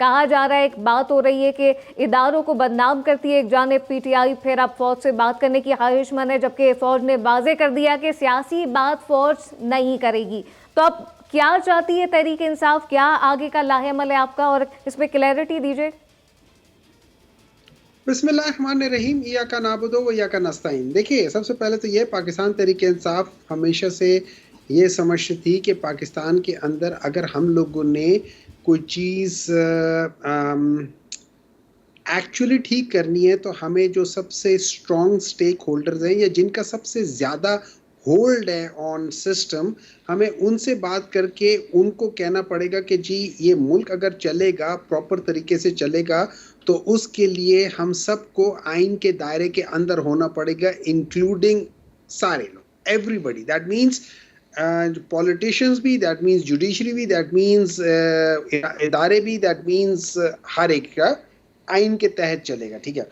کہا جا رہا ہے, ایک بات ہو رہی ہے کہ اداروں کو بدنام کرتی ہے ایک جانب پی ٹی آئی, پھر اب فوج سے بات کرنے کی خواہش مند ہے, جبکہ فوج نے واضح کر دیا کہ سیاسی بات فوج نہیں کرے گی. تو اب کیا چاہتی ہے تحریک انصاف, کیا آگے کا لاہ عمل ہے آپ کا, اور اس پہ کلیئرٹی دیجیے. بسم اللہ الرحمن الرحیم. ایاک نعبد و ایاک نستعین. دیکھیے, سب سے پہلے تو یہ پاکستان تحریک انصاف ہمیشہ سے یہ سمجھتی تھی کہ پاکستان کے اندر اگر ہم لوگوں نے کوئی چیز ایکچولی ٹھیک کرنی ہے تو ہمیں جو سب سے اسٹرانگ اسٹیک ہولڈرز ہیں یا جن کا سب سے زیادہ ہولڈ ہے آن سسٹم, ہمیں ان سے بات کر کے ان کو کہنا پڑے گا کہ جی یہ ملک اگر چلے گا, پراپر طریقے سے چلے گا, تو اس کے لیے ہم سب کو آئین کے دائرے کے اندر ہونا پڑے گا, انکلوڈنگ سارے لوگ, everybody. That means politicians بھی, دیٹ مینس جوڈیشری بھی, دیٹ مینس ادارے بھی, دیٹ مینس ہر ایک کا آئین کے تحت چلے گا. ٹھیک ہے,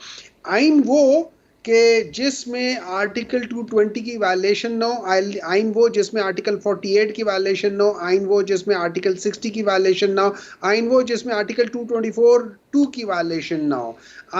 آئین وہ کہ جس میں آرٹیکل 220 کی وائلیشن نہ ہو, آئین وہ جس میں آرٹیکل 48 کی وائلیشن نہ ہو, آئین وہ جس میں آرٹیکل 60 کی وائلیشن نہ ہو, آئین وہ جس میں آرٹیکل 224(2) کی وائلیشن نہ ہو,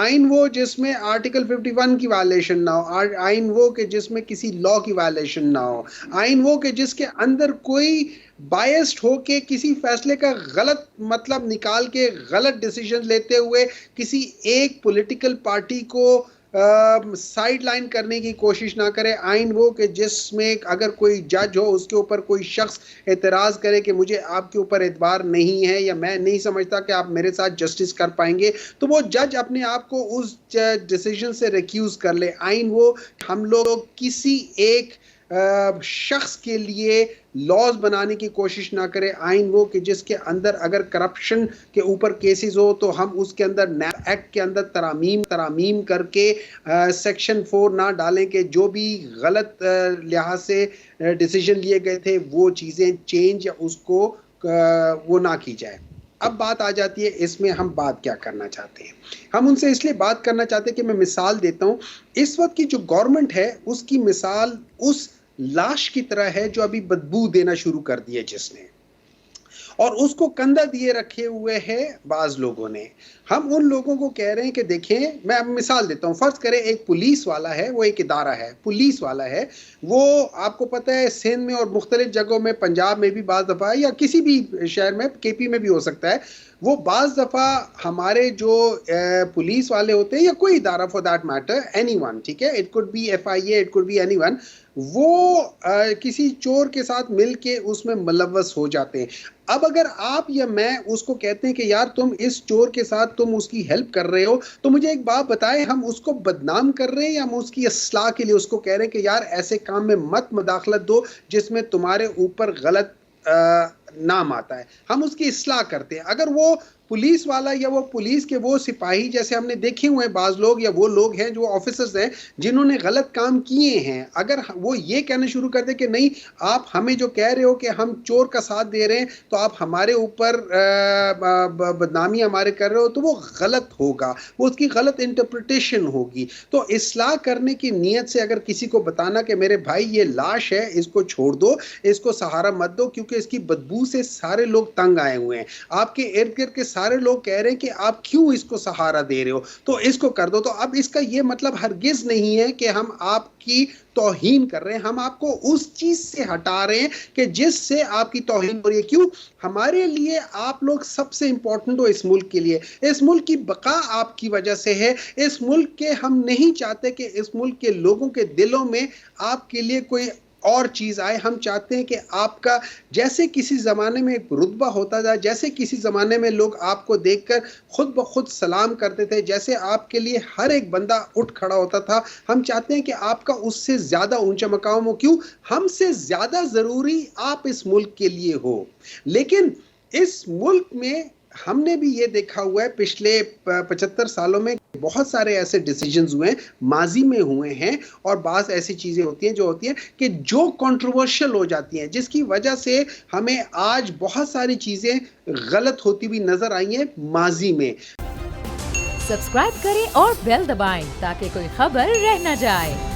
آئین وہ جس میں آرٹیکل 51 کی وائلیشن نہ ہو, آئین وہ کہ جس میں کسی لا کی وائلیشن نہ ہو, آئین وہ کہ جس کے اندر کوئی بائسڈ ہو کے کسی فیصلے کا غلط مطلب نکال کے غلط ڈیسیژن لیتے ہوئے کسی ایک پولیٹیکل پارٹی کو سائیڈ لائن کرنے کی کوشش نہ کرے, آئین وہ کہ جس میں اگر کوئی جج ہو, اس کے اوپر کوئی شخص اعتراض کرے کہ مجھے آپ کے اوپر اعتبار نہیں ہے یا میں نہیں سمجھتا کہ آپ میرے ساتھ جسٹس کر پائیں گے, تو وہ جج اپنے آپ کو اس ڈیسیژن سے ریکیوز کر لے. آئین وہ ہم لوگ کسی ایک شخص کے لیے لاز بنانے کی کوشش نہ کرے, آئین وہ کہ جس کے اندر اگر کرپشن کے اوپر کیسز ہو تو ہم اس کے اندر نیب ایکٹ کے اندر ترامیم کر کے سیکشن 4 نہ ڈالیں کہ جو بھی غلط لحاظ سے ڈیسیژن لیے گئے تھے وہ چیزیں چینج یا اس کو وہ نہ کی جائے. اب بات آ جاتی ہے اس میں ہم بات کیا کرنا چاہتے ہیں. ہم ان سے اس لیے بات کرنا چاہتے ہیں کہ میں مثال دیتا ہوں, اس وقت کی جو گورنمنٹ ہے اس کی مثال اس لاش کی طرح ہے جو ابھی بدبو دینا شروع کر دی ہے جس نے, اور اس کو کندھا دیے رکھے ہوئے ہے بعض لوگوں نے. ہم ان لوگوں کو کہہ رہے ہیں کہ دیکھیں, میں اب مثال دیتا ہوں, فرض کریں ایک پولیس والا ہے, وہ ایک ادارہ ہے, پولیس والا ہے, وہ آپ کو پتہ ہے سندھ میں اور مختلف جگہوں میں, پنجاب میں بھی بعض دفعہ یا کسی بھی شہر میں, کے پی میں بھی ہو سکتا ہے, وہ بعض دفعہ ہمارے جو پولیس والے ہوتے ہیں یا کوئی ادارہ for that matter, anyone, ٹھیک ہے, it could be F I A, it could be anyone, وہ کسی چور کے ساتھ مل کے اس میں ملوث ہو جاتے ہیں. اب اگر آپ یا میں اس کو کہتے ہیں کہ یار تم اس چور کے ساتھ تم اس کی ہیلپ کر رہے ہو, تو مجھے ایک بات بتائیں, ہم اس کو بدنام کر رہے ہیں یا ہم اس کی اصلاح کے لیے اس کو کہہ رہے ہیں کہ یار ایسے کام میں مت مداخلت دو جس میں تمہارے اوپر غلط نام آتا ہے. ہم اس کی اصلاح کرتے ہیں. اگر وہ پولیس والا یا وہ پولیس کے وہ سپاہی, جیسے ہم نے دیکھے ہوئے ہیں بعض لوگ یا وہ لوگ ہیں جو آفیسرز ہیں جنہوں نے غلط کام کیے ہیں, اگر وہ یہ کہنا شروع کر دیں کہ نہیں آپ ہمیں جو کہہ رہے ہو کہ ہم چور کا ساتھ دے رہے ہیں تو آپ ہمارے اوپر بدنامی ہمارے کر رہے ہو, تو وہ غلط ہوگا, وہ اس کی غلط انٹرپریٹیشن ہوگی. تو اصلاح کرنے کی نیت سے اگر کسی کو بتانا کہ میرے بھائی یہ لاش ہے, اس کو چھوڑ دو, اس کو سہارا مت دو, کیونکہ اس کی بدبو سے سارے لوگ تنگ آئے ہوئے ہیں, آپ کے ارد گرد کے سارے لوگ کہہ رہے ہیں کہ آپ کیوں اس کو سہارا دے رہے ہو, تو اس کو کر دو. تو اب اس کا یہ مطلب ہرگز نہیں ہے کہ ہم آپ کی توہین کر رہے ہیں, ہم آپ کو اس چیز سے ہٹا رہے ہیں کہ جس سے آپ کی توہین ہو رہی ہے. کیوں؟ ہمارے لیے آپ لوگ سب سے امپورٹنٹ ہو اس ملک کے لیے, اس ملک کی بقا آپ کی وجہ سے ہے. اس ملک کے ہم نہیں چاہتے کہ اس ملک کے لوگوں کے دلوں میں آپ کے لیے کوئی اور چیز آئے. ہم چاہتے ہیں کہ آپ کا جیسے کسی زمانے میں ایک رتبہ ہوتا تھا, جیسے کسی زمانے میں لوگ آپ کو دیکھ کر خود بخود سلام کرتے تھے, جیسے آپ کے لیے ہر ایک بندہ اٹھ کھڑا ہوتا تھا, ہم چاہتے ہیں کہ آپ کا اس سے زیادہ اونچا مقام ہو. کیوں؟ ہم سے زیادہ ضروری آپ اس ملک کے لیے ہو. لیکن اس ملک میں ہم نے بھی یہ دیکھا ہوا ہے پچھلے 75 سالوں میں بہت سارے ایسے ڈیسیجنز ہوئے ہیں, ماضی میں ہوئے ہیں, اور بعض ایسی چیزیں ہوتی ہیں جو ہوتی ہیں کہ جو کنٹروورشل ہو جاتی ہیں, جس کی وجہ سے ہمیں آج بہت ساری چیزیں غلط ہوتی بھی نظر آئی ہیں ماضی میں. سبسکرائب کریں اور بیل دبائیں تاکہ کوئی خبر رہ نہ جائے.